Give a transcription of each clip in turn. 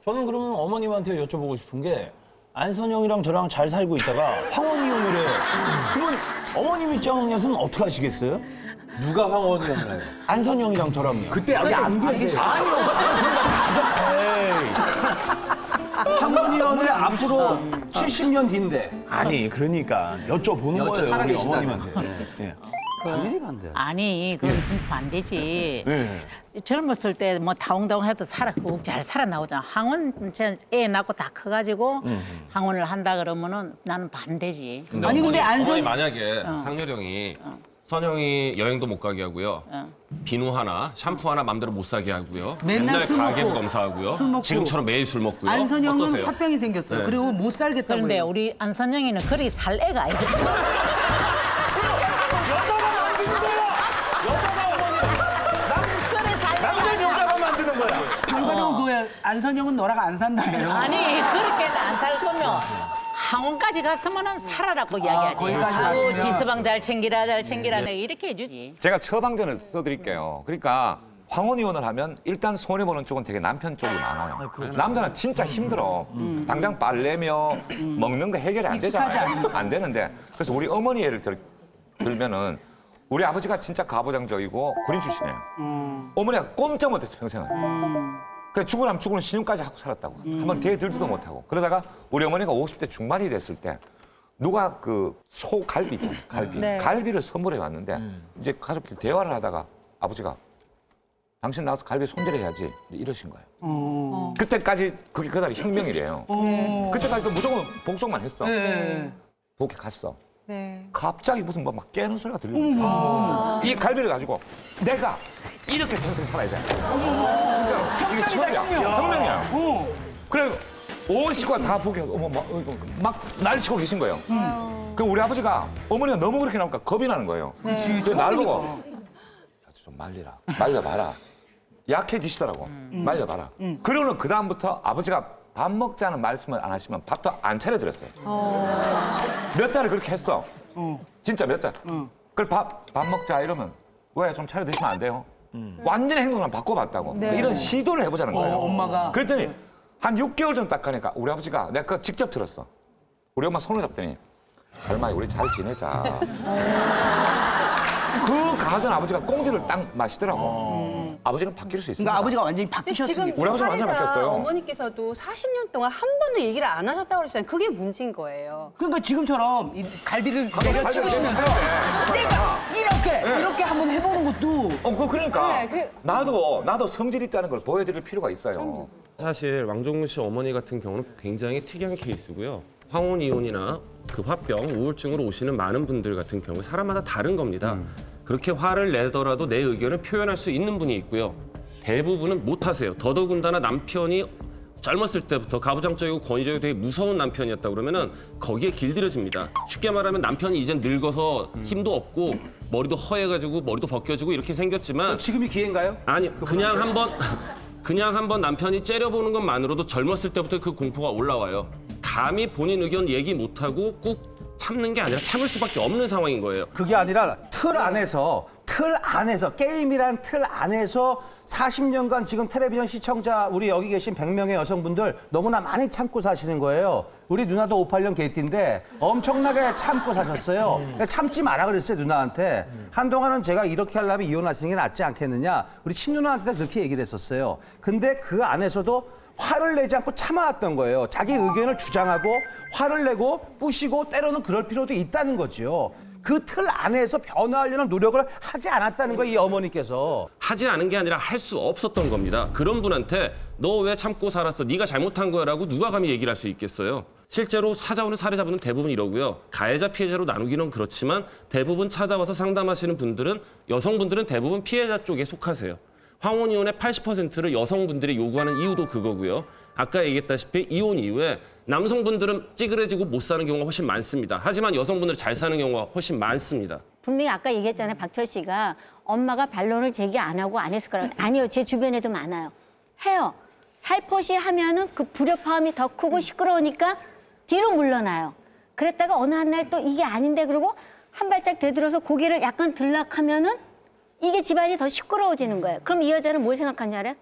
저는 그러면 어머님한테 여쭤보고 싶은 게 안선영이랑 저랑 잘 살고 있다가 황혼이혼을 해. 그러면 어머님 입장에서는 어떻게 하시겠어요? 누가 황혼이혼을 해요? 안선영이랑 저랑요. 그때 여기 안 계세요. 아니요. 황혼이혼을 앞으로 70년 뒤인데. 아니 그러니까 여쭤보는 거예요 우리 살아계시다면. 어머님한테. 네. 일이 반대. 아니, 그건 진짜 반대지. 젊었을 때 뭐 다웅다웅해도 꾹 잘 살아나오잖아. 항원 애 낳고 다 커가지고 항원을 한다 그러면은 나는 반대지. 아니 근데 어머니 만약에 상렬형이 선영이 여행도 못 가게 하고요. 비누 하나, 샴푸 하나 맘대로 못 사게 하고요. 맨날 술 가계부 먹고, 검사하고요. 술 먹고. 지금처럼 매일 술 먹고요. 안선영은 어떠세요? 화병이 생겼어요. 네. 그리고 못 살겠다고. 그런데 해요. 우리 안선영이는 그리 살 애가 아니거든. 남자 여자가 만드는 거야. 결과적으로 그 안선영은 너랑 안 산다예요. 아니, 그렇게 안 살 거면 항원까지 갔으면은 살아라고 이야기하지. 거기까지 아유, 갔으면. 지스방 잘 챙기라, 내가 이렇게 해주지. 제가 처방전을 써드릴게요. 그러니까 황혼이혼을 하면 일단 손해보는 쪽은 되게 남편 쪽이 많아요. 남자는 진짜 힘들어. 당장 빨래며 먹는 거 해결이 안 되잖아요. 안 되는데. 그래서 우리 어머니 예를 들면은 우리 아버지가 진짜 가부장적이고 군인 출신이에요. 어머니가 꼼짝 못했어 평생을. 그래서 죽고 나면 죽으면 신용까지 하고 살았다고. 한번 대들지도 못하고. 그러다가 우리 어머니가 50대 중반이 됐을 때 누가 그 소갈비 있잖아요. 갈비. 갈비를 선물해 왔는데 이제 가족끼리 대화를 하다가 아버지가 당신 나와서 갈비 손질해야지 이러신 거예요. 그때까지 그게 그날이 혁명이래요. 그때까지도 무조건 복종만 했어. 복에 갔어. 갑자기 무슨 막 깨는 소리가 들리는 거야. 이 갈비를 가지고 내가 이렇게 평생 살아야 돼. 진짜 이게 처음이야. 혁명이야. 그래 온 식구가 다 보게 어머 막 날치고 계신 거예요. 그럼 우리 아버지가 어머니가 너무 그렇게 나오니까 겁이 나는 거예요. 그래서 날 보고 좀 말리라. 말려봐라. 약해지시더라고. 말려봐라. 그러고는 그 다음부터 아버지가 밥 먹자는 말씀을 안 하시면 밥도 안 차려드렸어요. 몇 달을 그렇게 했어. 진짜 몇 달. 그걸 밥 먹자 이러면 왜 좀 차려 드시면 안 돼요? 완전히 행동을 바꿔봤다고. 이런 시도를 해보자는 거예요. 엄마가. 그랬더니 한 6개월 전 딱 가니까 우리 아버지가 내가 그거 직접 들었어. 우리 엄마 손을 잡더니 할머니 우리 잘 지내자. 그 강하던 아버지가 꽁지를 딱 마시더라고. 아버지는 바뀔 수 있습니다. 그러니까 아버지가 완전히 근데 바뀌셨으니까. 지금 우리 아버지가 완전 사례자 바뀌었어요. 어머니께서도 40년 동안 한 번도 얘기를 안 하셨다고 그러시잖아요. 그게 문제인 거예요. 그러니까 지금처럼 이 갈비를 내려 갈비를 찍으시면서 내리면서 이렇게 한번 해보는 것도. 그러니까 네, 나도 성질 있다는 걸 보여드릴 필요가 있어요. 사실 왕종근 씨 어머니 같은 경우는 굉장히 특이한 케이스고요. 황혼이혼이나 그 화병, 우울증으로 오시는 많은 분들 같은 경우 사람마다 다른 겁니다. 그렇게 화를 내더라도 내 의견을 표현할 수 있는 분이 있고요. 대부분은 못하세요. 더더군다나 남편이 젊었을 때부터 가부장적이고 권위적이고 되게 무서운 남편이었다 그러면은 거기에 길들여집니다. 쉽게 말하면 남편이 이제 늙어서 힘도 없고 머리도 허해가지고 머리도 벗겨지고 이렇게 생겼지만 지금이 기회인가요? 아니 그냥 한번 남편이 째려보는 것만으로도 젊었을 때부터 그 공포가 올라와요. 감히 본인 의견 얘기 못하고 꾹 참는 게 아니라 참을 수밖에 없는 상황인 거예요. 그게 아니라 틀 안에서 게임이란 틀 안에서 40년간 지금 텔레비전 시청자 우리 여기 계신 100명의 여성분들 너무나 많이 참고 사시는 거예요. 우리 누나도 58년 개띠인데 엄청나게 참고 사셨어요. 참지 마라 그랬어요 누나한테. 한동안은 제가 이렇게 하려면 이혼하시는 게 낫지 않겠느냐. 우리 친누나한테 그렇게 얘기를 했었어요. 근데 그 안에서도 화를 내지 않고 참아왔던 거예요. 자기 의견을 주장하고 화를 내고 부시고 때로는 그럴 필요도 있다는 거죠. 그 틀 안에서 변화하려는 노력을 하지 않았다는 거예요, 이 어머니께서. 하지 않은 게 아니라 할 수 없었던 겁니다. 그런 분한테 너 왜 참고 살았어? 네가 잘못한 거야라고 누가 감히 얘기를 할 수 있겠어요? 실제로 찾아오는 사례자분은 대부분 이러고요. 가해자 피해자로 나누기는 그렇지만 대부분 찾아와서 상담하시는 분들은 여성분들은 대부분 피해자 쪽에 속하세요. 황혼이혼의 80%를 여성분들이 요구하는 이유도 그거고요. 아까 얘기했다시피 이혼 이후에 남성분들은 찌그러지고 못 사는 경우가 훨씬 많습니다. 하지만 여성분들은 잘 사는 경우가 훨씬 많습니다. 분명히 아까 얘기했잖아요. 박철 씨가 엄마가 반론을 제기 안 하고 안 했을 거라고. 아니요. 제 주변에도 많아요. 해요. 살포시 하면은 그 불협화음이 더 크고 시끄러우니까 뒤로 물러나요. 그랬다가 어느 한 날 또 이게 아닌데 그러고 한 발짝 되들어서 고개를 약간 들락하면은 이게 집안이 더 시끄러워지는 거예요. 그럼 이 여자는 뭘 생각하냐 알아요?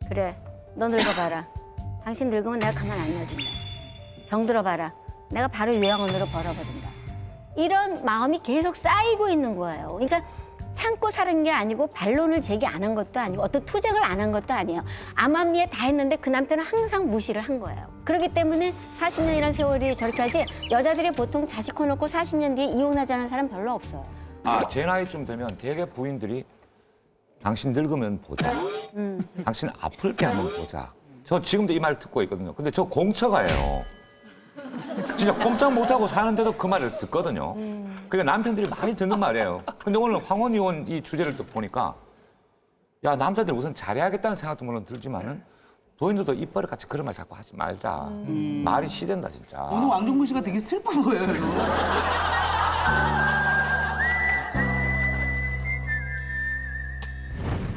그래, 너 늙어봐라. 당신 늙으면 내가 가만 안 놔둔다. 병들어봐라. 내가 바로 요양원으로 벌어버린다. 이런 마음이 계속 쌓이고 있는 거예요. 그러니까 참고 사는 게 아니고 반론을 제기 안 한 것도 아니고 어떤 투쟁을 안 한 것도 아니에요. 암암리에 다 했는데 그 남편은 항상 무시를 한 거예요. 그렇기 때문에 40년이라는 세월이 저렇게 하지 여자들이 보통 자식 커놓고 40년 뒤에 이혼하자는 사람 별로 없어요. 제 나이쯤 되면 대개 부인들이 당신 늙으면 보자. 당신 아플 때 한번 보자. 저 지금도 이 말 듣고 있거든요. 근데 저 공처가예요. 진짜 꼼짝 못하고 사는데도 그 말을 듣거든요. 그러니까 남편들이 많이 듣는 말이에요. 근데 오늘 황혼 이혼 이 주제를 또 보니까 야 남자들 우선 잘해야겠다는 생각도 물론 들지만은 부인들도 입버릇 같이 그런 말 자꾸 하지 말자. 말이 시된다 진짜. 오늘 왕종근 씨가 되게 슬퍼 보여요.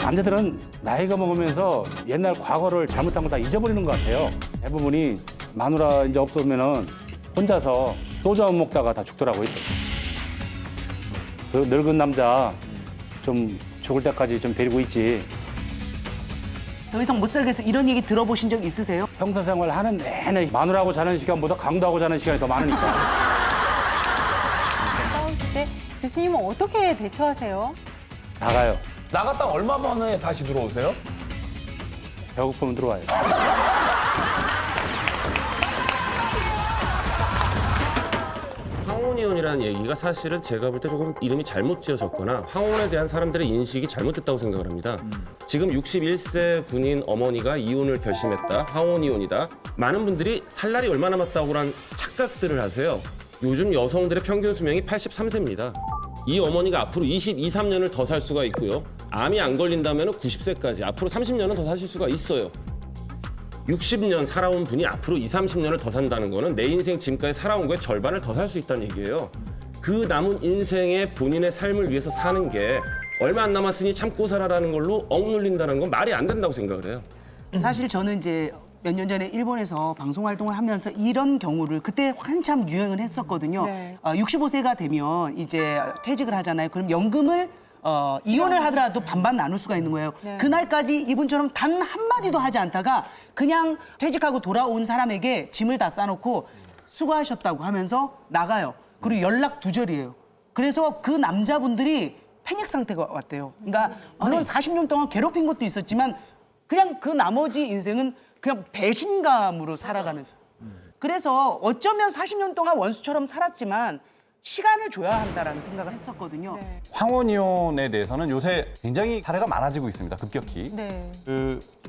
남자들은 나이가 먹으면서 옛날 과거를 잘못한 거 다 잊어버리는 것 같아요. 대부분이 마누라 이제 없으면은 혼자서 소주 한 먹다가 다 죽더라고요. 그 늙은 남자 좀 죽을 때까지 좀 데리고 있지. 더 이상 못 살겠어. 이런 얘기 들어보신 적 있으세요? 평소 생활 하는 내내 마누라하고 자는 시간보다 강도하고 자는 시간이 더 많으니까. 싸울 때 교수님은 어떻게 대처하세요? 나가요. 나갔다 얼마 만에 다시 들어오세요? 배고프면 들어와요. 황혼이혼이라는 얘기가 사실은 제가 볼 때 조금 이름이 잘못 지어졌거나 황혼에 대한 사람들의 인식이 잘못됐다고 생각을 합니다. 지금 61세 분인 어머니가 이혼을 결심했다. 황혼이혼이다. 많은 분들이 살 날이 얼마 남았다고란 착각들을 하세요. 요즘 여성들의 평균 수명이 83세입니다. 이 어머니가 앞으로 22, 3년을 더 살 수가 있고요. 암이 안 걸린다면 90세까지 앞으로 30년은 더 사실 수가 있어요. 60년 살아온 분이 앞으로 20, 30년을 더 산다는 거는 내 인생 지금까지 살아온 거의 절반을 더 살 수 있다는 얘기예요. 그 남은 인생에 본인의 삶을 위해서 사는 게 얼마 안 남았으니 참고 살아라는 걸로 억눌린다는 건 말이 안 된다고 생각을 해요. 사실 저는 이제 몇 년 전에 일본에서 방송 활동을 하면서 이런 경우를 그때 한참 유행을 했었거든요. 네. 65세가 되면 이제 퇴직을 하잖아요. 그럼 연금을 이혼을 하더라도 반반 나눌 수가 있는 거예요. 네. 그날까지 이분처럼 단 한마디도 하지 않다가 그냥 퇴직하고 돌아온 사람에게 짐을 다 싸놓고 수고하셨다고 하면서 나가요. 그리고 연락 두절이에요. 그래서 그 남자분들이 패닉 상태가 왔대요. 그러니까 물론 40년 동안 괴롭힌 것도 있었지만 그냥 그 나머지 인생은 그냥 배신감으로 살아가는. 그래서 어쩌면 40년 동안 원수처럼 살았지만 시간을 줘야 한다라는 생각을 했었거든요. 네. 황혼이혼에 대해서는 요새 굉장히 사례가 많아지고 있습니다. 급격히. 네.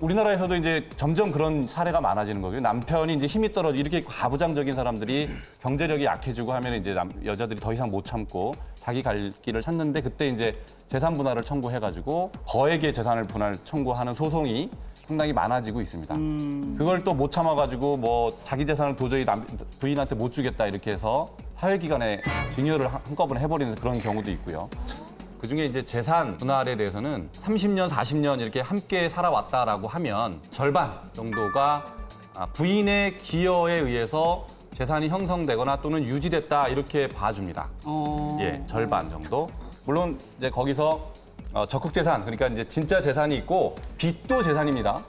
우리나라에서도 이제 점점 그런 사례가 많아지는 거고요. 남편이 이제 힘이 떨어지 이렇게 가부장적인 사람들이 경제력이 약해지고 하면 이제 여자들이 더 이상 못 참고 자기 갈 길을 찾는데 그때 이제 재산 분할을 청구해가지고 거액의 재산을 분할 청구하는 소송이 상당히 많아지고 있습니다. 그걸 또 못 참아가지고 뭐 자기 재산을 도저히 부인한테 못 주겠다 이렇게 해서 사회기관에 증여를 한꺼번에 해버리는 그런 경우도 있고요. 그중에 이제 재산 분할에 대해서는 30년, 40년 이렇게 함께 살아왔다라고 하면 절반 정도가 부인의 기여에 의해서 재산이 형성되거나 또는 유지됐다 이렇게 봐줍니다. 예, 절반 정도. 물론 이제 거기서 적극 재산, 그러니까 이제 진짜 재산이 있고 빚도 재산입니다.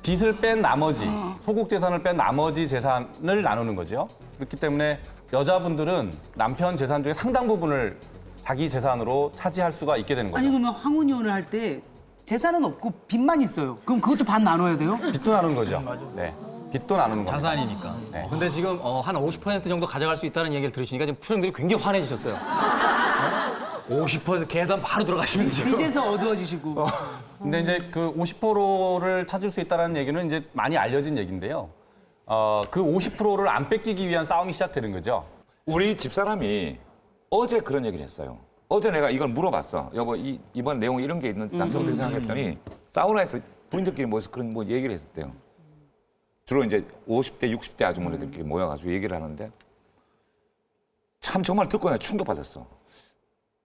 빚을 뺀 나머지, 소국 재산을 뺀 나머지 재산을 나누는 거죠. 그렇기 때문에 여자분들은 남편 재산 중에 상당 부분을 자기 재산으로 차지할 수가 있게 되는 거죠. 아니 그러면 황혼이혼을 할 때 재산은 없고 빚만 있어요. 그럼 그것도 반 나눠야 돼요? 빚도 나누는 거죠. 네, 빚도 나누는 겁니다. 자산이니까. 네. 근데 지금 한 50% 정도 가져갈 수 있다는 얘기를 들으시니까 지금 표정들이 굉장히 환해지셨어요. 50% 계산 바로 들어가시면 되죠. 빚에서 어두워지시고. 근데 이제 그 50%를 찾을 수 있다는 얘기는 이제 많이 알려진 얘기인데요. 그 50%를 안 뺏기기 위한 싸움이 시작되는 거죠. 우리 집사람이 어제 그런 얘기를 했어요. 어제 내가 이걸 물어봤어. 여보, 이번 내용에 이런 게 있는지 어떻게 생각했더니 사우나에서 부인들끼리 모여서 그런 뭐 얘기를 했었대요. 주로 이제 50대, 60대 아주머니들끼리 모여가지고 얘기를 하는데 참 정말 듣고 내가 충격받았어.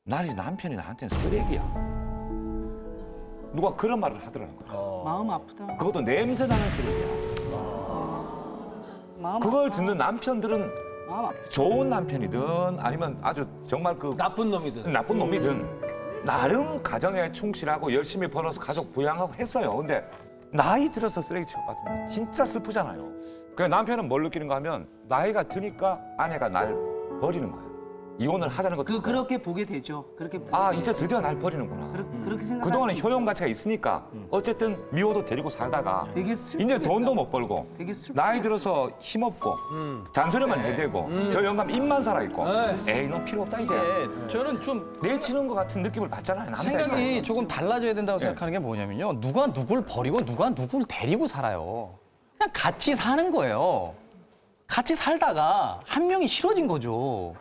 나리 남편이 나한테는 쓰레기야. 누가 그런 말을 하더라는 거야. 마음 아프다. 그것도 냄새 나는 쓰레기야. 마음 그걸 아프다. 듣는 남편들은 마음 아프다. 좋은 남편이든 아니면 아주 정말 그 나쁜 놈이든. 나쁜 놈이든 나름 가정에 충실하고 열심히 벌어서 가족 부양하고 했어요. 근데 나이 들어서 쓰레기 취급받으면 진짜 슬프잖아요. 그러니까 남편은 뭘 느끼는가 하면 나이가 드니까 아내가 날 버리는 거야. 이혼을 하자는 것도 그렇게 보게 되죠. 그렇게 보게 아 되죠. 이제 드디어 날 버리는구나. 그렇게 생각. 그동안에 효용 가치가 있으니까 어쨌든 미워도 데리고 살다가 되게 슬프겠다. 이제 돈도 못 벌고 되게 슬프. 나이 들어서 힘없고 잔소리만 해대고 저 영감 입만 살아있고 에이 넌 필요 없다 이제 저는 좀 내치는 것 같은 느낌을 받잖아요. 남자 생각이 입장에서. 조금 달라져야 된다고 생각하는 게 뭐냐면요. 누가 누굴 버리고 누가 누굴 데리고 살아요. 그냥 같이 사는 거예요. 같이 살다가 한 명이 싫어진 거죠.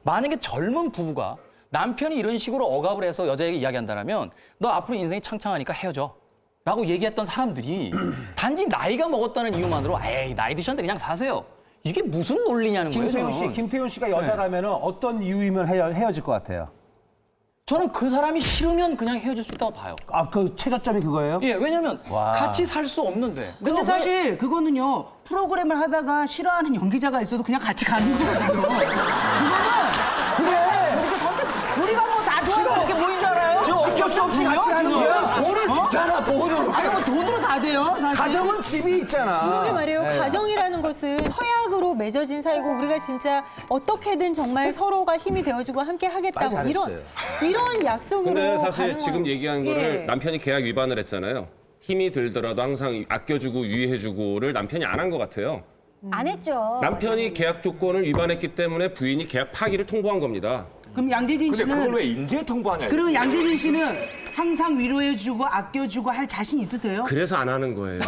만약에 젊은 부부가 남편이 이런 식으로 억압을 해서 여자에게 이야기한다면 너 앞으로 인생이 창창하니까 헤어져. 라고 얘기했던 사람들이 단지 나이가 먹었다는 이유만으로 에이 나이 드셨는데 그냥 사세요. 이게 무슨 논리냐는 거예요. 저는. 김태훈 씨가 여자라면 어떤 이유이면 헤어질 것 같아요? 저는 그 사람이 싫으면 그냥 헤어질 수 있다고 봐요. 아, 그 최저점이 그거예요? 예, 왜냐면 와. 같이 살 수 없는데. 근데 사실 그거는요 프로그램을 하다가 싫어하는 연기자가 있어도 그냥 같이 가는 거거든요. 그거는 그래. 이렇게 선택 우리가 뭐 다 좋아하고 이렇게 모인 줄 알아요? 저 어쩔 수 없이 같이 하는 거야. 돈을 주잖아, 돈으로. 아니 뭐 돈으로 다 돼요 사실. 가정은 집이 있잖아. 그러게 말이에요. 네. 가정이라는 것은 서약으로 맺어진 사이고 우리가 진짜 어떻게든 정말 서로가 힘이 되어주고 함께 하겠다고 말 잘했어요. 이런 약속으로 근데 사실 가는 지금 건- 얘기한 예. 거를 남편이 계약 위반을 했잖아요. 힘이 들더라도 항상 아껴주고 유의해주고를 남편이 안 한 것 같아요. 안 했죠. 남편이 계약 조건을 위반했기 때문에 부인이 계약 파기를 통보한 겁니다. 그럼 양재진 근데 그걸 씨는 왜 인제 통보하냐. 그리고 양재진 씨는 항상 위로해주고 아껴주고 할 자신 있으세요? 그래서 안 하는 거예요.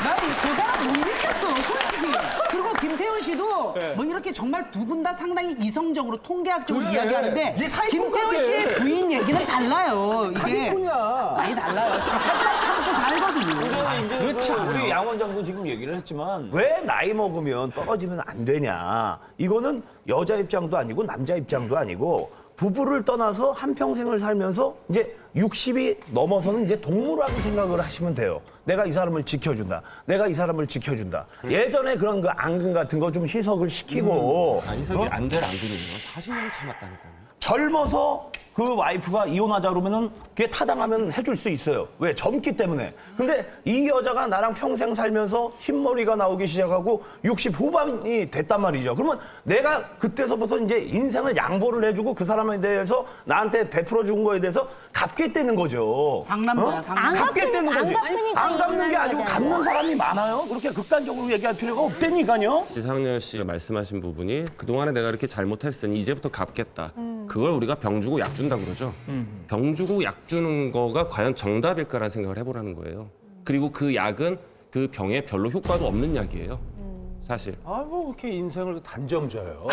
나저 사람 못 믿겠어 솔직히. 그리고 김태훈 씨도 뭐 이렇게 정말 두 분 다 상당히 이성적으로 통계학적으로 이야기하는데 얘 사기꾼 김태훈 같아. 씨의 부인 얘기는 달라요. 이게 사기꾼이야. 많이 달라요. 하지만 참고 살거든요. 그렇지 않아. 우리 양 원장도 지금 얘기를 했지만 왜 나이 먹으면 떨어지면 안 되냐. 이거는 여자 입장도 아니고 남자 입장도 아니고 부부를 떠나서 한평생을 살면서 이제 60이 넘어서는 이제 동물하고 생각을 하시면 돼요. 내가 이 사람을 지켜준다. 내가 이 사람을 지켜준다. 예전에 그런 그 앙금 같은 거 좀 희석을 시키고 희석이 안 될 앙금이네요. 40년을 참았다니까요. 젊어서 그 와이프가 이혼하자 그러면은 그게 타당하면 해줄 수 있어요. 왜? 젊기 때문에. 근데 이 여자가 나랑 평생 살면서 흰머리가 나오기 시작하고 60 후반이 됐단 말이죠. 그러면 내가 그때서부터 이제 인생을 양보를 해주고 그 사람에 대해서 나한테 베풀어 준 거에 대해서 갚겠다는 거죠. 상남자야, 상남자. 안 갚겠다는 갚으니까, 거지. 안 갚으니까 안 갚는 게 이혼하는 아니고 거잖아요. 갚는 사람이 많아요. 그렇게 극단적으로 얘기할 필요가 없다니까요. 지상렬 씨가 말씀하신 부분이 그동안에 내가 이렇게 잘못했으니 이제부터 갚겠다. 그걸 우리가 병 주고 약 준다 그러죠. 병 주고 약 주는 거가 과연 정답일까라는 생각을 해보라는 거예요. 그리고 그 약은 그 병에 별로 효과도 없는 약이에요. 사실. 아, 뭐 그렇게 인생을 단정져요.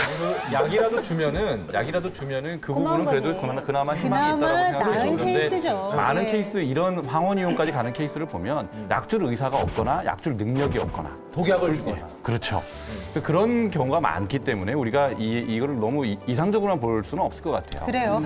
약이라도 주면은 그 고마운 부분은 그래도 거지. 그나마 희망이 그나마 있다고 생각을 나은 해요. 그런데 케이스죠. 많은 예. 케이스 이런 황혼이혼까지 가는 케이스를 보면 약줄 의사가 없거나 약줄 능력이 없거나 독약을 주거나. 그렇죠. 그런 경우가 많기 때문에 우리가 이걸 너무 이상적으로만 볼 수는 없을 것 같아요. 그래요.